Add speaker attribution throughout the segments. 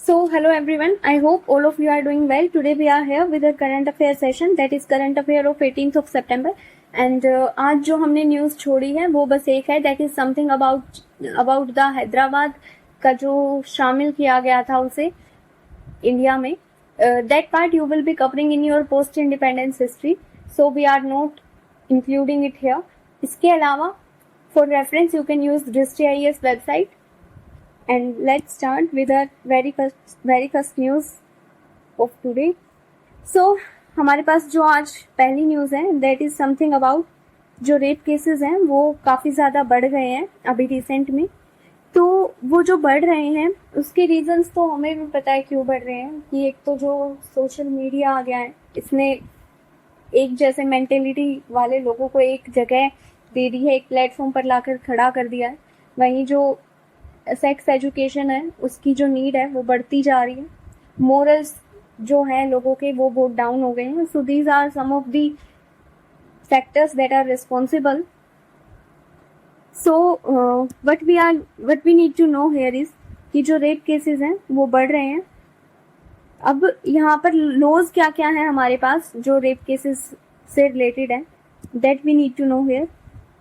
Speaker 1: So, hello everyone. I hope all of you are doing well. Today we are here with a current affair session, that is current affair of 18th of September. And आज जो हमने news छोड़ी है वो बस एक है, that is something about the Hyderabad का जो शामिल किया गया था उसे इंडिया में. That part you will be covering in your post independence history. So we are not including it here. इसके अलावा for reference you can use DRIST-IAS website. And let's start with our very first news of today. So हमारे पास जो आज पहली news है that is something about जो rape cases हैं वो काफ़ी ज़्यादा बढ़ गए हैं अभी रिसेंट में. तो वो जो बढ़ रहे हैं उसके रीजंस तो हमें भी पता है क्यों बढ़ रहे हैं. कि एक तो जो सोशल मीडिया आ गया है इसने एक जैसे मेंटेलिटी वाले लोगों को एक जगह दे दी है, एक प्लेटफॉर्म पर लाकर खड़ा कर दिया है. वहीं जो सेक्स एजुकेशन है उसकी जो नीड है वो बढ़ती जा रही है. मोरल्स जो हैं लोगों के वो बहुत डाउन हो गए हैं. So these are some of the factors that are responsible. So what we need to know here is कि जो रेप केसेस हैं वो बढ़ रहे हैं. अब यहाँ पर लॉज क्या क्या है हमारे पास जो रेप केसेस से रिलेटेड है, that we need to know here.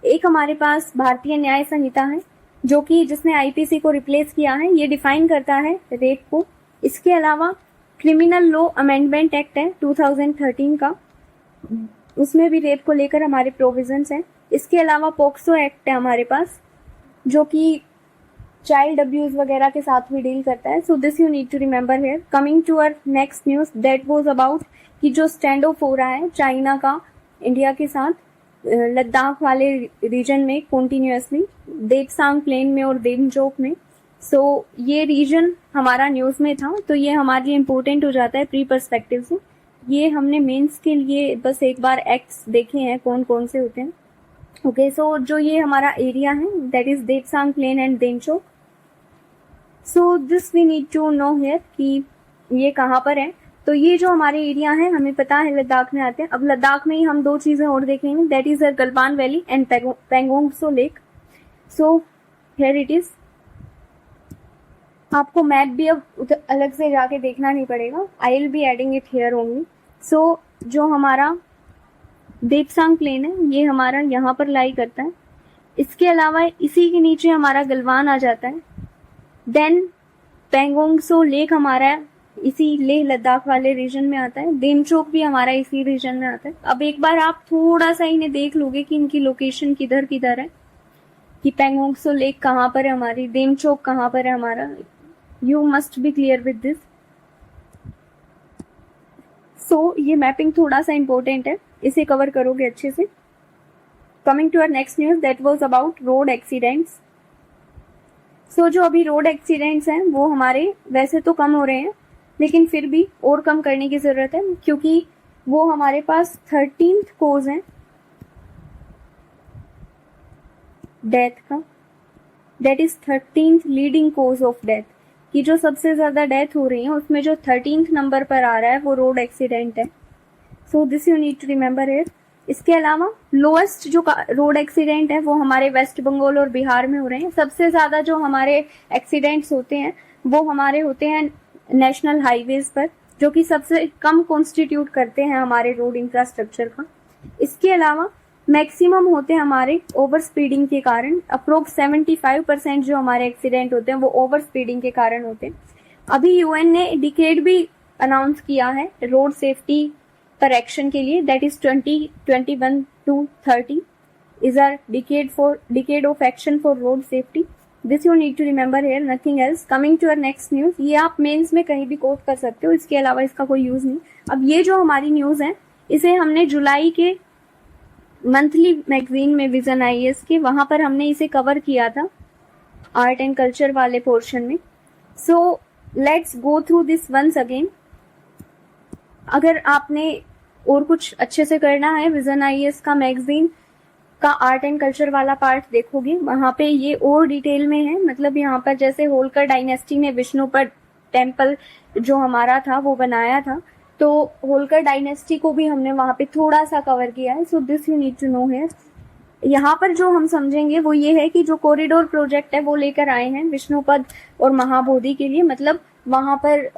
Speaker 1: एक हमारे पास भारतीय न्याय संहिता है जो कि जिसने आईपीसी को रिप्लेस किया है. ये डिफाइन करता है रेप को. इसके अलावा क्रिमिनल लॉ अमेंडमेंट एक्ट है 2013 का, उसमें भी रेप को लेकर हमारे प्रोविजंस हैं. इसके अलावा पोक्सो एक्ट है हमारे पास जो कि चाइल्ड अब्यूज वगैरह के साथ भी डील करता है. So this you need to remember here. Coming to our next news that was about कि जो स्टैंड ऑफ हो रहा है चाइना का इंडिया के साथ लद्दाख वाले रीजन में कंटिन्यूअसली, देपसांग प्लेन में और देमचोक में. सो ये रीजन हमारा न्यूज़ में था तो ये हमारे लिए इम्पोर्टेंट हो जाता है प्री पर्सपेक्टिव से. ये हमने मेंस के लिए बस एक बार एक्ट्स देखे हैं कौन कौन से होते हैं. ओके, सो जो ये हमारा एरिया है that is Depsang plain and Demchok. So this we need to know here कि ये कहाँ पर है. तो ये जो हमारे एरिया है हमें पता है लद्दाख में आते हैं. अब लद्दाख में ही हम दो चीज़ें और देखेंगे, that is Galwan valley and Pangong Tso lake. So here it is. आपको मैप भी अब अलग से जाके देखना नहीं पड़ेगा, I will be adding it here only. So जो हमारा देपसांग प्लेन है ये हमारा यहाँ पर लाई करता है. इसके अलावा इसी के नीचे हमारा गलवान आ जाता है. देन पेंगोंग त्सो लेक हमारा इसी लेह लद्दाख वाले रीजन में आता है. देमचोक भी हमारा इसी रीजन में आता है. अब एक बार आप थोड़ा सा इन्हें देख लोगे कि इनकी लोकेशन किधर किधर है, कि पेंगोंग त्सो लेक कहाँ पर है हमारी, देमचोक कहाँ पर है हमारा. You must be clear with this. So ये मैपिंग थोड़ा सा इम्पोर्टेंट है, इसे कवर करोगे अच्छे से. Coming to our next news that was about road accidents. So जो अभी रोड एक्सीडेंट्स हैं वो हमारे वैसे तो कम हो रहे हैं लेकिन फिर भी और कम करने की ज़रूरत है क्योंकि वो हमारे पास 13th कोज है डेथ का. That is 13th leading cause of death. कि जो सबसे ज़्यादा डेथ हो रही है उसमें जो 13th नंबर पर आ रहा है वो रोड एक्सीडेंट है. So this you need to remember here. इसके अलावा लोएस्ट जो रोड एक्सीडेंट है वो हमारे वेस्ट बंगाल और बिहार में हो रहे हैं. सबसे ज़्यादा जो हमारे एक्सीडेंट्स होते हैं वो हमारे होते हैं नेशनल हाईवेज पर, जो कि सबसे कम कॉन्स्टिट्यूट करते हैं हमारे रोड इंफ्रास्ट्रक्चर का. इसके अलावा मैक्सिमम होते हैं हमारे ओवर स्पीडिंग के कारण. अप्रोक्स 75% जो हमारे एक्सीडेंट होते हैं वो ओवर स्पीडिंग के कारण होते हैं. अभी यूएन ने डिकेड भी अनाउंस किया है रोड सेफ्टी पर एक्शन के लिए, that is 2021 to 30 is our decade of action for road safety. This you need to remember here, nothing else. Coming to our next news, ये आप मेंस में कहीं भी कोट कर सकते हो, इसके अलावा इसका कोई यूज नहीं. अब ये जो हमारी न्यूज है इसे हमने जुलाई के मंथली मैगजीन में विजन आईएएस के वहां पर हमने इसे कवर किया था आर्ट एंड कल्चर वाले पोर्शन में. So let's go through this once again. अगर आपने और कुछ अच्छे से करना है विजन आईएएस का मैगजीन का आर्ट एंड कल्चर वाला पार्ट देखोगे, वहाँ पे ये और डिटेल में है. मतलब यहाँ पर जैसे होलकर डायनेस्टी ने विष्णुपद टेम्पल जो हमारा था वो बनाया था, तो होलकर डायनेस्टी को भी हमने वहाँ पे थोड़ा सा कवर किया है. So this you need to know here. यहाँ पर जो हम समझेंगे वो ये है कि जो कॉरिडोर प्रोजेक्ट है वो लेकर आए हैं विष्णुपद और महाबोधि के लिए. मतलब वहां पर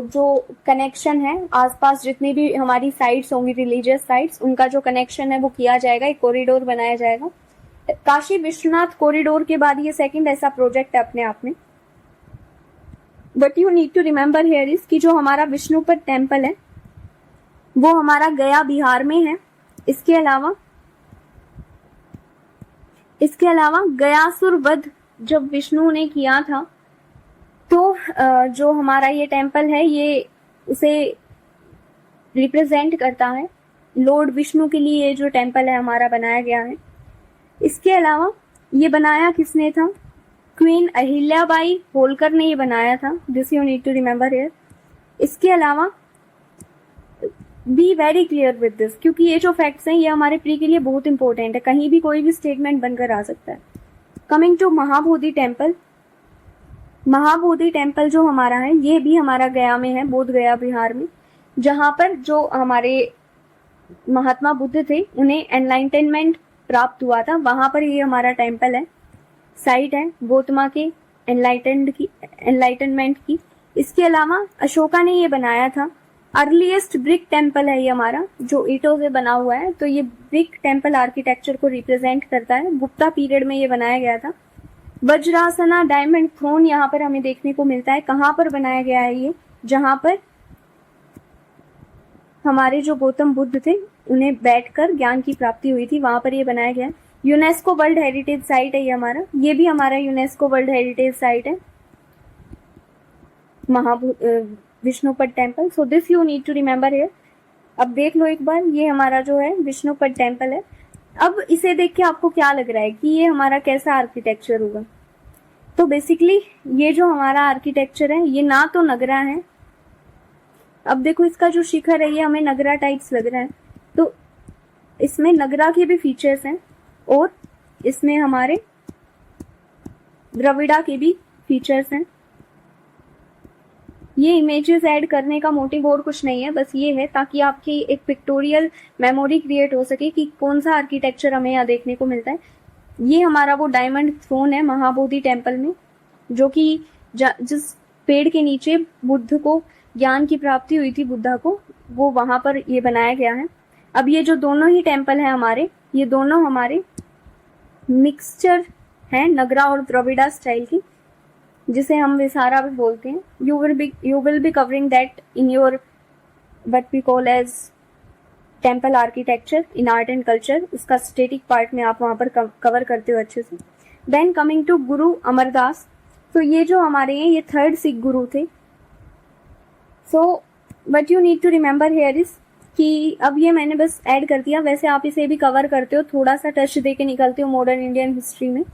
Speaker 1: जो कनेक्शन है आसपास जितनी भी हमारी साइट्स होंगी रिलीजियस साइट्स, उनका जो कनेक्शन है वो किया जाएगा, एक कॉरिडोर बनाया जाएगा। काशी विश्वनाथ कॉरिडोर के बाद ये सेकंड ऐसा प्रोजेक्ट है अपने आप में। But you need to remember here is कि जो हमारा विष्णुपद टेम्पल है वो हमारा गया बिहार में है। इसके अलावा गयासुर वध जब विष्णु ने किया था तो जो हमारा ये टेम्पल है ये उसे रिप्रेजेंट करता है। लॉर्ड विष्णु के लिए ये जो टेम्पल है हमारा बनाया गया है। इसके अलावा ये बनाया किसने था? क्वीन अहिल्याबाई होलकर ने ये बनाया था। This you need to remember here. इसके अलावा be very clear with this, क्योंकि ये जो फैक्ट्स हैं ये हमारे प्री के लिए बहुत इंपॉर्टेंट है, कहीं भी कोई भी स्टेटमेंट बनकर आ सकता है। Coming to Mahabodhi temple. Mahabodhi temple जो हमारा है ये भी हमारा गया में है, बोध गया बिहार में, जहां पर जो हमारे महात्मा बुद्ध थे उन्हें एनलाइटनमेंट प्राप्त हुआ था, वहां पर ये हमारा टेम्पल है, साइट है गौतमा के एनलाइटनमेंट की। इसके अलावा अशोका ने ये बनाया था। अर्लीस्ट ब्रिक टेम्पल है ये हमारा, जो ईंटों से बना हुआ है, तो ये ब्रिक टेम्पल आर्किटेक्चर को रिप्रेजेंट करता है। गुप्ता पीरियड में ये बनाया गया था। वज्रासना डायमंड थ्रोन यहाँ पर हमें देखने को मिलता है। कहाँ पर बनाया गया है ये? जहां पर हमारे जो गौतम बुद्ध थे उन्हें बैठकर ज्ञान की प्राप्ति हुई थी, वहां पर ये बनाया गया है। यूनेस्को वर्ल्ड हेरिटेज साइट है ये हमारा, ये भी हमारा यूनेस्को वर्ल्ड हेरिटेज साइट है Vishnupad temple. So this you need to remember here. अब देख लो एक बार, ये हमारा जो है विष्णुपद टेम्पल है। अब इसे देख के आपको क्या लग रहा है कि ये हमारा कैसा आर्किटेक्चर होगा? तो बेसिकली ये जो हमारा आर्किटेक्चर है ये ना तो नगरा है, अब देखो इसका जो शिखर है ये हमें नगरा टाइप्स लग रहा है, तो इसमें नगरा के भी फीचर्स हैं और इसमें हमारे द्रविड़ा के भी फीचर्स हैं। ये इमेजेस ऐड करने का मोटिव और कुछ नहीं है, बस ये है ताकि आपकी एक पिक्टोरियल मेमोरी क्रिएट हो सके कि कौन सा आर्किटेक्चर हमें यहाँ देखने को मिलता है। ये हमारा वो डायमंड थ्रोन है महाबोधि टेम्पल में, जो कि जिस पेड़ के नीचे बुद्ध को ज्ञान की प्राप्ति हुई थी, बुद्धा को, वो वहां पर ये बनाया गया है। अब ये जो दोनों ही टेम्पल है हमारे, ये दोनों हमारे मिक्सचर है नगरा और द्रविड़ा स्टाइल की, जिसे हम विसारा भी बोलते हैं। You will be covering that in your what we call as temple architecture in art and culture. उसका स्टेटिक पार्ट में आप वहां पर कवर करते हो अच्छे से। देन कमिंग टू गुरु अमरदास, तो ये जो हमारे हैं ये थर्ड सिख गुरु थे। So what you need to remember here is कि अब ये मैंने बस ऐड कर दिया, वैसे आप इसे भी कवर करते हो, थोड़ा सा टच दे के निकलते हो मॉडर्न इंडियन हिस्ट्री में।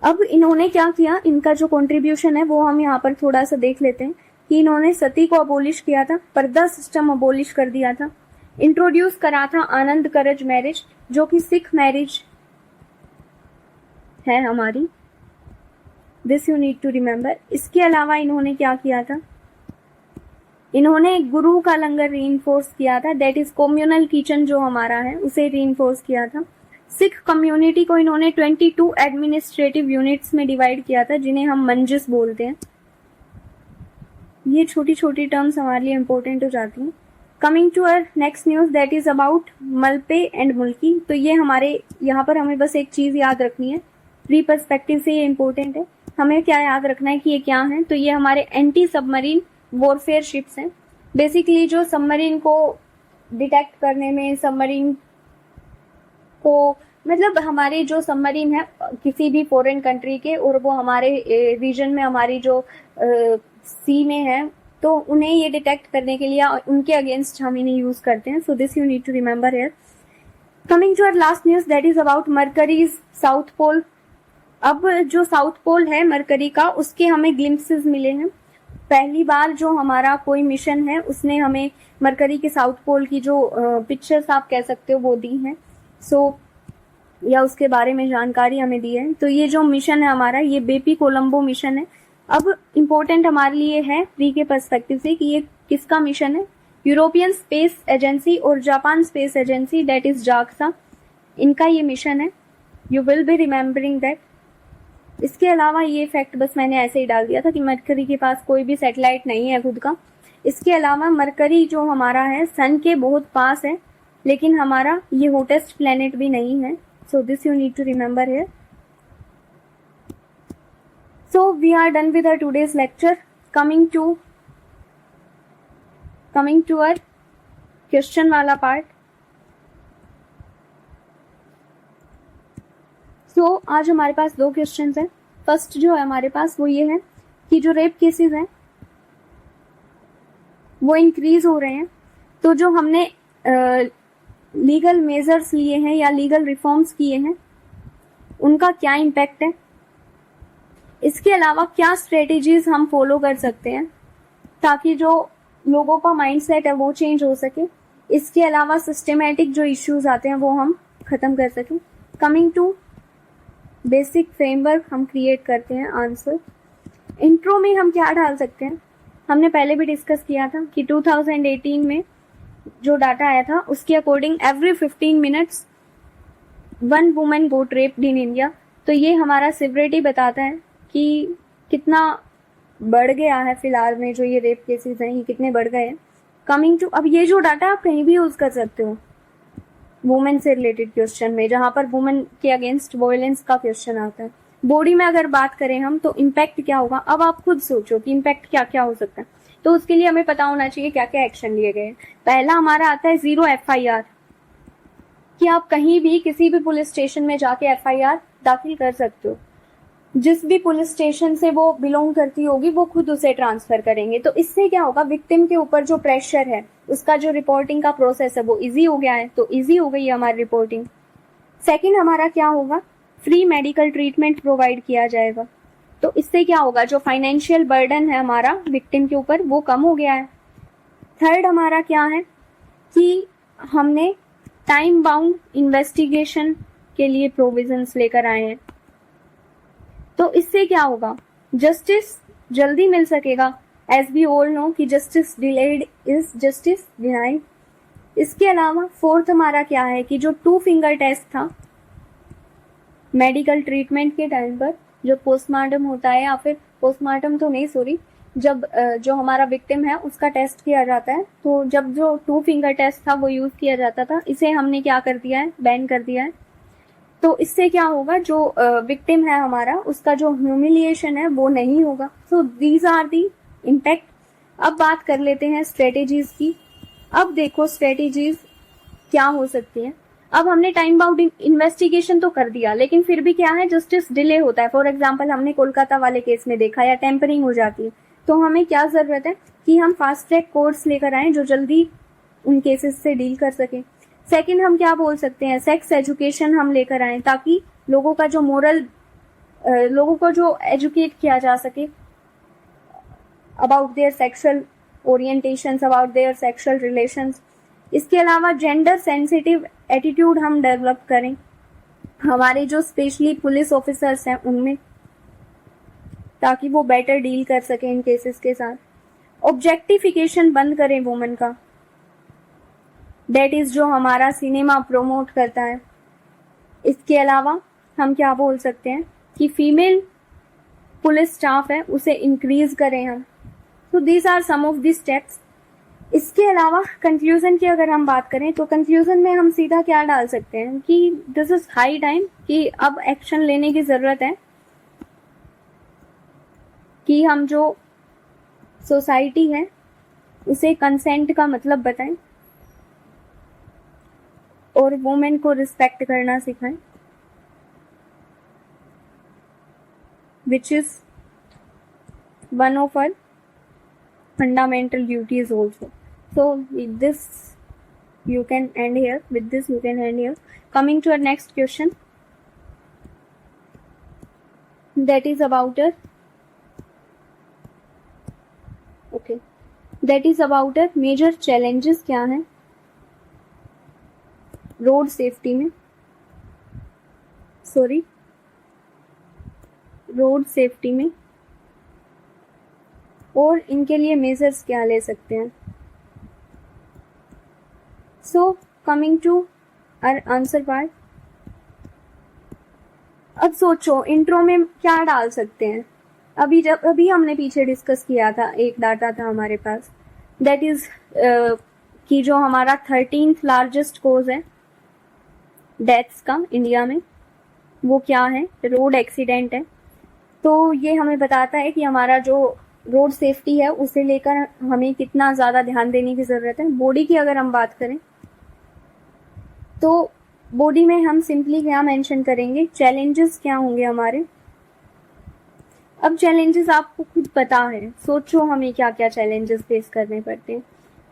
Speaker 1: अब इन्होंने क्या किया, इनका जो कंट्रीब्यूशन है वो हम यहाँ पर थोड़ा सा देख लेते हैं कि इन्होंने सती को अबोलिश किया था, पर्दा सिस्टम अबोलिश कर दिया था, इंट्रोड्यूस करा था आनंद करज मैरिज, जो कि सिख मैरिज है हमारी। This you need to remember. इसके अलावा इन्होंने क्या किया था, इन्होंने गुरु का लंगर रीइंफोर्स किया था, दैट इज कम्युनल किचन जो हमारा है उसे रीइंफोर्स किया था। सिख कम्युनिटी को इन्होंने 22 एडमिनिस्ट्रेटिव यूनिट्स में डिवाइड किया था, जिन्हें हम मंजिस बोलते हैं। ये छोटी छोटी टर्म्स हमारे लिए इंपॉर्टेंट हो जाती हैं। Coming to our next news that is about Malpe and Mulki. तो ये हमारे यहाँ पर हमें बस एक चीज याद रखनी है, प्री पर्सपेक्टिव से ये इंपॉर्टेंट है। हमें क्या याद रखना है कि ये क्या है, तो ये हमारे एंटी सबमरीन वॉरफेयर शिप्स हैं। बेसिकली जो सबमरीन को डिटेक्ट करने में, सबमरीन को मतलब हमारे जो सबमरीन है किसी भी फॉरेन कंट्री के और वो हमारे रीजन में हमारी जो सी में है, तो उन्हें ये डिटेक्ट करने के लिए उनके अगेंस्ट हम इन्हें यूज करते हैं। So this you need to remember here. Coming to our last news that is about Mercury's south pole. अब जो साउथ पोल है मरकरी का, उसके हमें ग्लिम्पसेस मिले हैं। पहली बार जो हमारा कोई मिशन है उसने हमें मरकरी के साउथ पोल की जो पिक्चर्स आप कह सकते हो वो दी हैं, सो या उसके बारे में जानकारी हमें दी है। तो ये जो मिशन है हमारा, ये बेपी कोलंबो मिशन है। अब इम्पोर्टेंट हमारे लिए है प्री के पर्सपेक्टिव से कि ये किसका मिशन है, यूरोपियन स्पेस एजेंसी और Japan space agency that is JAXA, इनका ये मिशन है। You will be remembering that. इसके अलावा ये फैक्ट बस मैंने ऐसे ही डाल दिया था कि मरकरी के पास कोई भी सैटेलाइट नहीं है खुद का। इसके अलावा मरकरी जो हमारा है सन के बहुत पास है, लेकिन हमारा ये हॉटेस्ट प्लेनेट भी नहीं है। So this you need to remember here. So we are done with our today's lecture. Coming to our question वाला पार्ट। सो आज हमारे पास 2 क्वेश्चंस हैं। फर्स्ट जो है हमारे पास वो ये है कि जो रेप केसेस हैं वो इंक्रीज हो रहे हैं, तो जो हमने लीगल मेजर्स लिए हैं या लीगल रिफॉर्म्स किए हैं उनका क्या इम्पैक्ट है। इसके अलावा क्या स्ट्रेटेजीज हम फॉलो कर सकते हैं ताकि जो लोगों का माइंडसेट है वो चेंज हो सके। इसके अलावा सिस्टमेटिक जो इश्यूज आते हैं वो हम खत्म कर सकें। कमिंग टू बेसिक फ्रेमवर्क हम क्रिएट करते हैं आंसर। इंट्रो में हम क्या डाल सकते हैं, हमने पहले भी डिस्कस किया था कि 2018 में जो डाटा आया था उसके according every 15 minutes 1 women got raped in India. तो ये हमारा सिवियरिटी बताता है कि कितना बढ़ गया है फिलहाल में जो ये रेप केसेस हैं, ये कितने बढ़ गए हैं। कमिंग टू, अब ये जो डाटा आप कहीं भी यूज कर सकते हो वुमेन से रिलेटेड क्वेश्चन में, जहां पर वुमेन के अगेंस्ट वायलेंस का क्वेश्चन आता है। बॉडी में अगर बात करें हम तो इम्पैक्ट क्या होगा, अब आप खुद सोचो कि इम्पैक्ट क्या क्या हो सकता है। तो उसके लिए हमें पता होना चाहिए क्या क्या एक्शन लिए गए। पहला हमारा आता है 0 FIR, कि आप कहीं भी किसी भी पुलिस स्टेशन में जाके FIR दाखिल कर सकते हो। जिस भी पुलिस स्टेशन से वो बिलोंग करती होगी वो खुद उसे ट्रांसफर करेंगे। तो इससे क्या होगा, विक्टिम के ऊपर जो प्रेशर है, उसका जो रिपोर्टिंग का प्रोसेस है वो इजी हो गया है, तो इजी हो गई है हमारी रिपोर्टिंग। सेकंड हमारा क्या होगा, फ्री मेडिकल ट्रीटमेंट प्रोवाइड किया जाएगा। तो इससे क्या होगा, जो फाइनेंशियल बर्डन है हमारा विक्टिम के ऊपर वो कम हो गया है। थर्ड हमारा क्या है कि हमने टाइम बाउंड इन्वेस्टिगेशन के लिए प्रोविजंस लेकर आए हैं। तो इससे क्या होगा, जस्टिस जल्दी मिल सकेगा। एज वी ऑल नो कि justice delayed is justice denied. इसके अलावा फोर्थ हमारा क्या है कि जो 2 फिंगर टेस्ट था मेडिकल ट्रीटमेंट के टाइम पर, जो पोस्टमार्टम होता है या फिर पोस्टमार्टम तो नहीं सॉरी, जब जो हमारा विक्टिम है उसका टेस्ट किया जाता है, तो जब जो 2 फिंगर टेस्ट था वो यूज किया जाता था, इसे हमने क्या कर दिया है, बैन कर दिया है। तो इससे क्या होगा, जो विक्टिम है हमारा उसका जो ह्यूमिलिएशन है वो नहीं होगा। So these are the impact. अब बात कर लेते हैं स्ट्रेटेजीज की। अब देखो स्ट्रेटेजीज क्या हो सकती है। अब हमने टाइम बाउंड इन्वेस्टिगेशन तो कर दिया, लेकिन फिर भी क्या है, जस्टिस डिले होता है। फॉर एग्जाम्पल हमने कोलकाता वाले केस में देखा, या टेम्परिंग हो जाती है। तो हमें क्या जरूरत है कि हम फास्ट ट्रैक कोर्ट्स लेकर आए जो जल्दी उन केसेस से डील कर सके। सेकंड हम क्या बोल सकते हैं, सेक्स एजुकेशन हम लेकर आए ताकि लोगों का जो लोगों को जो एजुकेट किया जा सके about their sexual orientations, about their sexual relations. इसके अलावा जेंडर सेंसिटिव एटीट्यूड हम डेवलप करें हमारे जो स्पेशली पुलिस ऑफिसर्स हैं उनमें, ताकि वो बेटर डील कर सके इन केसेस के साथ। ऑब्जेक्टिफिकेशन बंद करें वुमेन का, दैट इज जो हमारा सिनेमा प्रोमोट करता है। इसके अलावा हम क्या बोल सकते हैं कि फीमेल पुलिस स्टाफ है उसे इंक्रीज करें हम। तो these are some of the steps. इसके अलावा कंक्लूजन की अगर हम बात करें तो कंक्लूजन में हम सीधा क्या डाल सकते हैं कि दिस इज हाई टाइम कि अब एक्शन लेने की जरूरत है, कि हम जो सोसाइटी है उसे कंसेंट का मतलब बताएं और वुमेन को रिस्पेक्ट करना सिखाएं, which is one of our fundamental duties also. So with this you can end here. With this you can end here. Coming to our next question, that is about a major challenges क्या हैं road safety में, road safety में, और इनके लिए measures क्या ले सकते हैं। So coming to our answer part. अब सोचो इंट्रो में क्या डाल सकते हैं। अभी हमने पीछे डिस्कस किया था, एक डाटा था हमारे पास, दैट इज कि जो हमारा 13th लार्जेस्ट कोज है डेथ्स का इंडिया में, वो क्या है, रोड एक्सीडेंट है। तो ये हमें बताता है कि हमारा जो रोड सेफ्टी है उसे लेकर हमें कितना ज़्यादा ध्यान देने की ज़रूरत है। बॉडी की अगर हम बात करें तो बॉडी में हम सिंपली क्या मेंशन करेंगे, चैलेंजेस क्या होंगे हमारे। अब चैलेंजेस आपको खुद पता है, सोचो हमें क्या क्या चैलेंजेस फेस करने पड़ते हैं।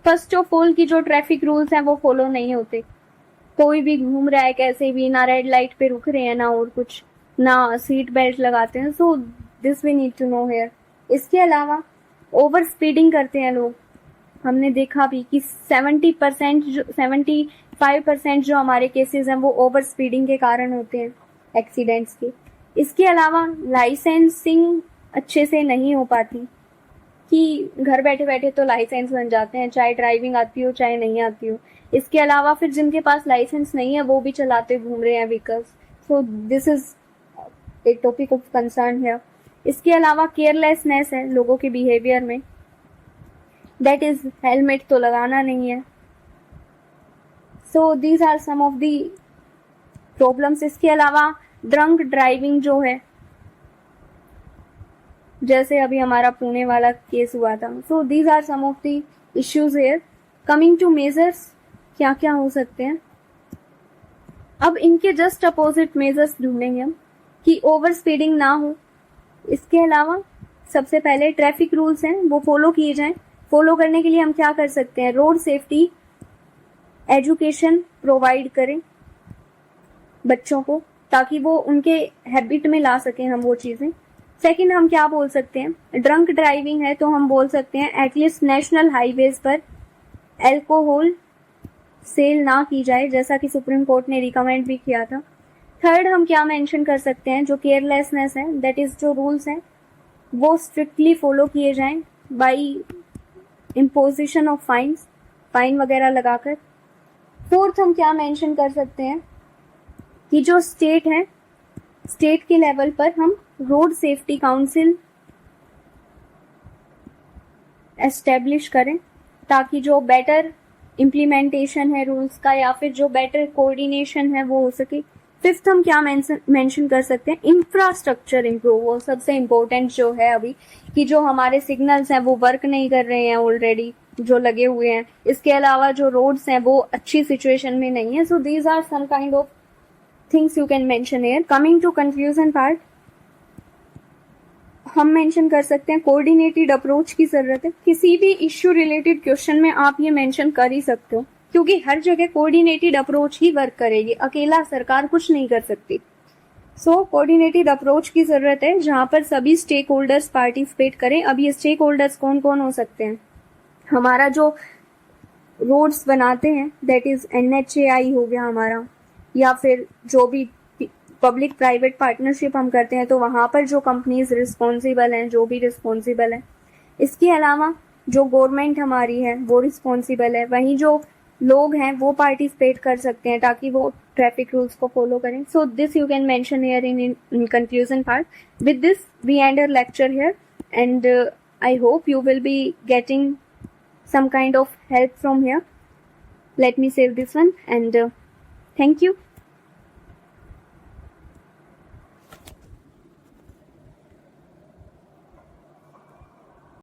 Speaker 1: फर्स्ट ऑफ ऑल की जो ट्रैफिक रूल्स हैं वो फॉलो नहीं होते, कोई भी घूम रहा है कैसे भी, ना रेड लाइट पे रुक रहे हैं ना और कुछ, ना सीट बेल्ट लगाते हैं। So this we need to know here. इसके अलावा ओवर स्पीडिंग करते हैं लोग, हमने देखा भी कि 75% जो हमारे केसेस हैं वो ओवर स्पीडिंग के कारण होते हैं, एक्सीडेंट्स के। इसके अलावा लाइसेंसिंग अच्छे से नहीं हो पाती, कि घर बैठे बैठे तो लाइसेंस बन जाते हैं, चाहे ड्राइविंग आती हो चाहे नहीं आती हो। इसके अलावा फिर जिनके पास लाइसेंस नहीं है वो भी चलाते घूम रहे हैं vehicles. So this is a topic of concern है। इसके अलावा केयरलेसनेस है लोगों के बिहेवियर में, दैट इज हेलमेट तो लगाना नहीं है। So these are some of the problems. इसके अलावा ड्रंक ड्राइविंग जो है, जैसे अभी हमारा पुणे वाला केस हुआ था। So these are some of the issues here. Coming to measures, क्या क्या हो सकते हैं। अब इनके जस्ट अपोजिट मेजर्स ढूंढेंगे हम कि ओवर स्पीडिंग ना हो। इसके अलावा सबसे पहले ट्रैफिक रूल्स हैं वो फॉलो किए जाएं। फॉलो करने के लिए हम क्या कर सकते हैं, रोड सेफ्टी एजुकेशन प्रोवाइड करें बच्चों को, ताकि वो उनके हैबिट में ला सकें हम वो चीज़ें। सेकंड हम क्या बोल सकते हैं, ड्रंक ड्राइविंग है तो हम बोल सकते हैं एटलीस्ट नेशनल हाईवेज पर एल्कोहल सेल ना की जाए, जैसा कि सुप्रीम कोर्ट ने रिकमेंड भी किया था। थर्ड हम क्या मेंशन कर सकते हैं, जो केयरलेसनेस है, दैट इज जो रूल्स हैं वो स्ट्रिक्टली फॉलो किए जाएं by imposition of fines, fine वगैरह लगाकर। फोर्थ हम क्या मेंशन कर सकते हैं कि जो स्टेट है, स्टेट के लेवल पर हम रोड सेफ्टी काउंसिल एस्टेब्लिश करें, ताकि जो बेटर इम्प्लीमेंटेशन है रूल्स का या फिर जो बेटर कोऑर्डिनेशन है वो हो सके। फिफ्थ हम क्या मेंशन कर सकते हैं, इंफ्रास्ट्रक्चर इम्प्रूव हो, सबसे इम्पोर्टेंट जो है अभी, कि जो हमारे सिग्नल्स हैं वो वर्क नहीं कर रहे हैं ऑलरेडी, जो लगे हुए हैं। इसके अलावा जो रोड्स हैं वो अच्छी सिचुएशन में नहीं है। So these are some kind of things you can mention here. Coming to conclusion part, हम मेंशन कर सकते हैं कोऑर्डिनेटेड अप्रोच की जरूरत है। किसी भी इश्यू रिलेटेड क्वेश्चन में आप ये मेंशन कर ही सकते हो, क्योंकि हर जगह कोऑर्डिनेटेड अप्रोच ही वर्क करेगी, अकेला सरकार कुछ नहीं कर सकती। सो कोऑर्डिनेटेड अप्रोच की जरूरत है जहां पर सभी स्टेक होल्डर्स पार्टिसिपेट करें। अब ये स्टेक होल्डर्स कौन कौन हो सकते हैं, हमारा जो रोड्स बनाते हैं दैट इज NHAI हो गया हमारा, या फिर जो भी पब्लिक प्राइवेट पार्टनरशिप हम करते हैं तो वहां पर जो कंपनीज रिस्पॉन्सिबल हैं, जो भी रिस्पॉन्सिबल है। इसके अलावा जो गवर्नमेंट हमारी है वो रिस्पॉन्सिबल है, वहीं जो लोग हैं वो पार्टिसिपेट कर सकते हैं ताकि वो ट्रैफिक रूल्स को फॉलो करें। So this you can mention here in conclusion part. With this we end our lecture here and I hope you will be getting some kind of help from here. Let me save this one and thank you.